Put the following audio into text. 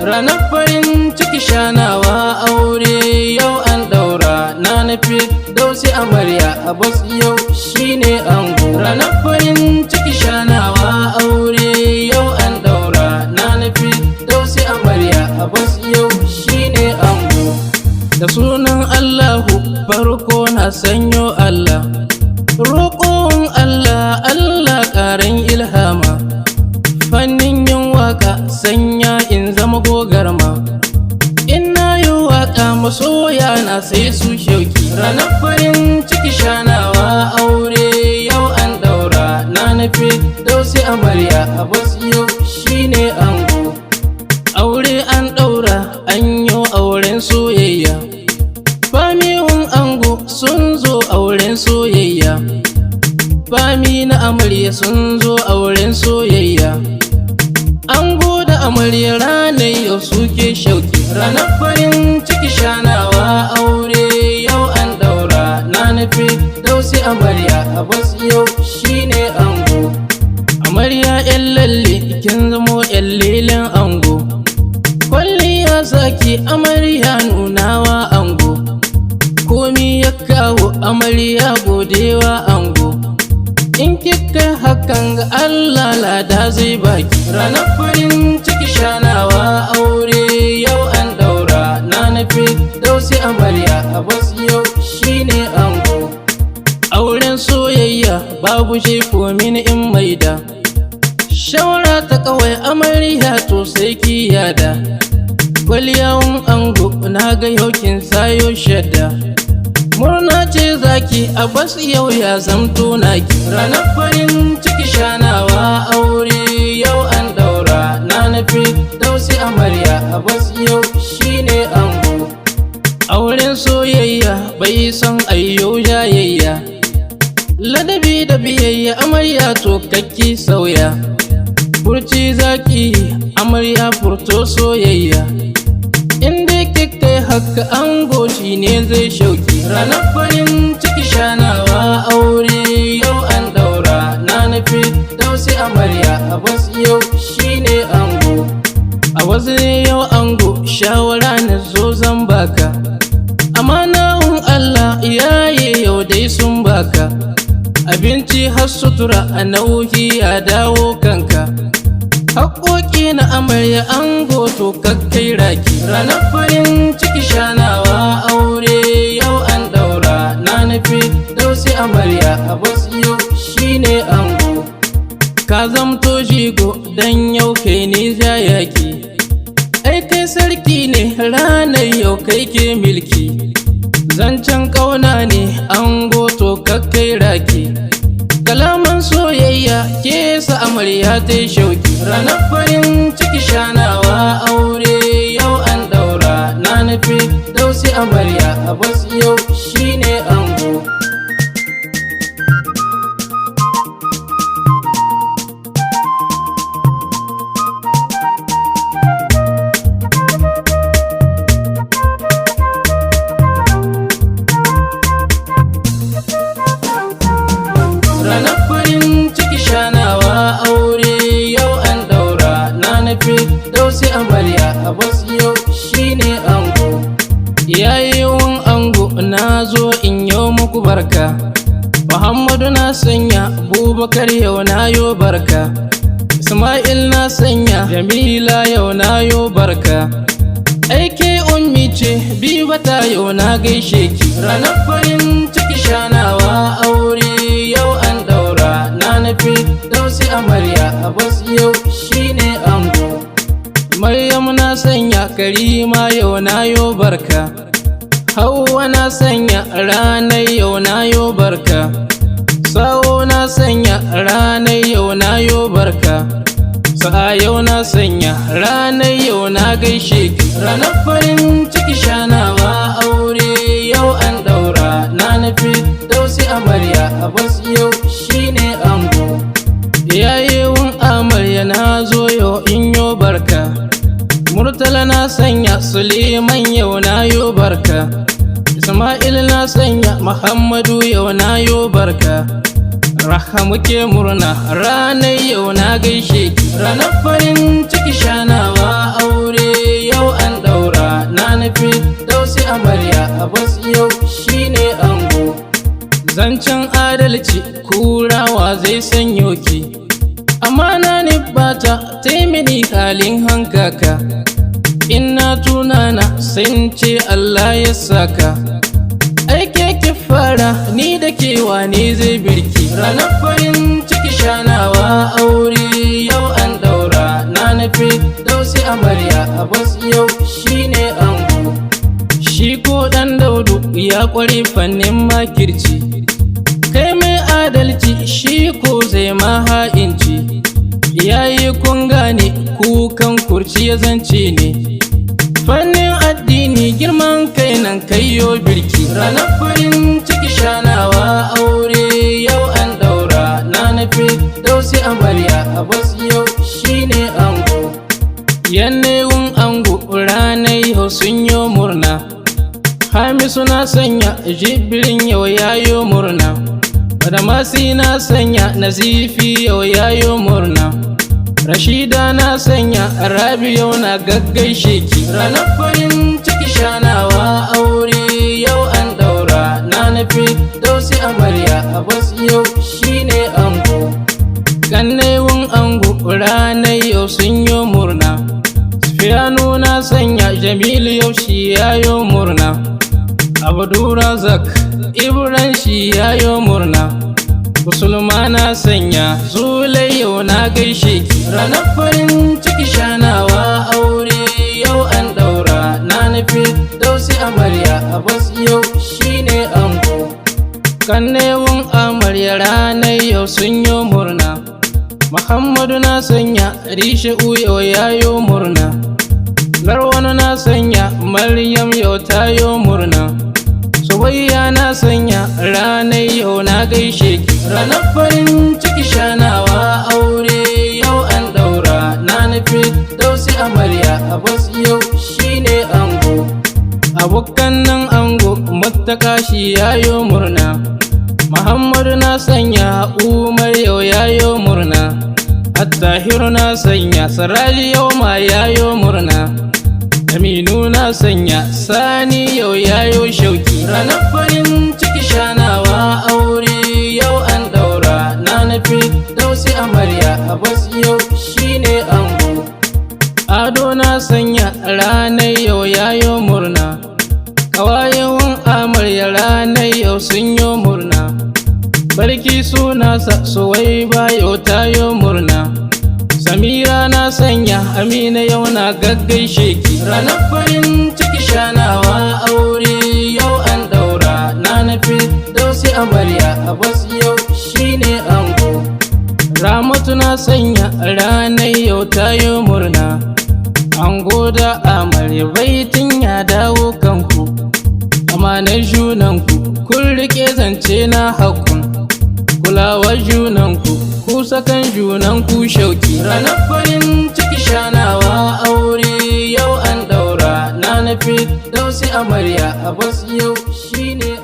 ranar farin ciki shanawa aure yau an daura na nufi dausi amarya Abbas yau shine ango. Ranar farin ciki shanawa aure yau an daura na nufi dausi amarya Abbas yau shine ango. Da sunan Allahu farko na sanyo Allah, roƙon Allah Allah ƙarin ilhama, fannin yin waka sanya in zama gogarma. Ina yi waka masoya na sai su shauki. Ranar farin ciki shanawa aure yau an daura na nufi dausi amarya Abbas yau shine ango. Aure an daura an yi auren soyayya, famiwun ango sun zo auren soyayya, fami na amarya sun zo auren soyayya. Ango da amarya ranar yau suke shauki. Ranar farin ciki shanawa aure yau an daura na nufi dausi amarya Abbas yau shine ango. Amarya yan lalle kin zamo yan lelen ango, kwalliya zaki amarya nunawa ango, komi ya kawo amarya godewa ango. In kika hakan ga Allah lada zai baki. Ranar farin ciki shanawa aure yau an daura na nufi dausi amarya Abbas yau shine ango. Auren soyayya babu shi komin in maida, shawara ta kawai amarya to sai ki yada. Kwaliyawun ango na ga yaukin sayo shadda, murna ce zaki Abbas yau ya zamto naki. Ranar farin ciki shanawa aure yau an daura na nufi dausi amarya Abbas yau shine ango. Auren soyayya bai son ayyo jayayya, ladabi da biyayya amarya to kakki sauya. Furci zaki amarya furto soyayya, inda kika haka ango shine zai shauki. Ranar farin ciki shanawa aure yau an daura na nufi dausi amarya Abbas yau shine ango. A wasu yau ango shawara na zo zan baka, amanahun Allah iyaye yau dai sun baka. Abinci har sutura a nauyi ya dawo kanka, haƙoƙi na amarya ango to kakkai raki. Ranar farin ciki shanawa aure yau an daura na nufi dausi amarya Abbas yau shine ango. Ka zamto jigo dan yau kai ne jayaki, ai kai sarki ne ranar yau kai ke milki. Zancen ƙauna ne ango to kakkai raki, kalaman soyayya ke sa amarya ta shauki. Ranar farin ciki shanawa aure yau an daura na nufi dausi amarya Abbas yau shine ango. Ranar farin ciki shanawa aure yau an daura na nufi dausi amarya Abbas yau shine ango. Yayin ango na zo in yau muku barka, Muhammadu na sanya, Abubakar yau na yo barka, Ismail na sanya, Jamila yau na yo barka. Aike ummi ce bibata yau na gaishe ki. Ranar farin ciki shanawa aure yau an daura na nufi dausi amarya Abbas yau shine ango. Maryam na sanya, Karima yau na yo barka, Hauwa na sanya ranar yau na yo barka, Sawo na sanya ranar yau na yo barka, Sa'a yau na sanya ranar yau na gaishe ki. Ranar farin ciki shanawa aure yau an daura na nufi dausi amarya Abbas yau shine ango. Yayewun amarya na zo yau in yo barka, Murtala na sanya, Suleiman yau na yo barka, Ismail na sanya, Muhammadu yau na yo barka. Raha muke murna ranar yau na gaishe ki. Ranar farin ciki shanawa aure amarya Abbas yau shine ango. Zancen adalci kurawa zai sanyo ki, amana ne bata taimini halin hankaka. Ina tunana sai ce Allah ya saka, aike ki fara ni da ke wane zai birki. Ranar farin ciki shanawa aure yau an daura, na nufi dausi amarya Abbas yau shine ango. Shi ko dan Daudu ya kware fannin makirci, kai mai adalci shi ko zai ma ha'inci. Yayi kun gane kukan kurci ya zance ne, fannin addini girman kai nan kaiyo birki. Ranar farin ciki shanawa aure yau an daura, na nufi dausi amarya Abbas yau shine ango. Yanayin ango ranar yau sun yi murna, Hamisu na sanya Jibrin yau yayo murna, Badamasi na sanya Nazifi yau yayo murna, Rashida na sanya Rabi yau na gaggaishe ki. Ranar farin ciki shanawa aure yau an daura, na nufi dausi amarya Abbas yau shine ango. Kannewun ango ranar yau sun yi murna, Sufiyanu na sanya Jamilu yau shi yayo murna, Abdurazak Ibran shi yayo murna, Musulma na sanya Zulai yau na gaishe ki. Ranar farin ciki shanawa aure yau an daura, na nufi dausi amarya Abbas yau shine ango. Kannewun amarya ranar yau sun yi murna, Muhammadu na sanya Rishi'u yau yayo murna, Garwanu na sanya Maryam yau tayo murna, Subayya na sanya ranar yau na gaishe ki. Ranar farin ciki shanawa aure yau an daura, na nufi dausi amarya Abbas yau shine ango. Abokan nan ango Muttaka shi yayo murna, Muhammadu na sanya Umar yau yayo murna, Attahiru na sanya Saraji yau ma yayo murna, Aminu na sanya Sani yau yayo shauki. Ranar farin ciki shanawa aure yau an daura, na nufi dausi amarya Abbas yau shine ango. Ado na sanya ranar yau yayo murna, kawayewan amarya ranar yau sun yi murna, Barki sunasa Suwaiba yau tayo murna, Samira na sanya Amina yau na gaggaishe ki. Ranar farin ciki shanawa aure yau an daura, na nufi dausi amarya Abbas yau shine ango. Ramatu na sanya ranar yau tayo murna, ango da amarya baitin ya dawo kanku, amanar junanku kun rike zance na hakun, kulawar junanku ku sakan junanku shauki. Ranar farin ciki shanawa aure yau an daura, na nufi dausi amarya Abbas yau shine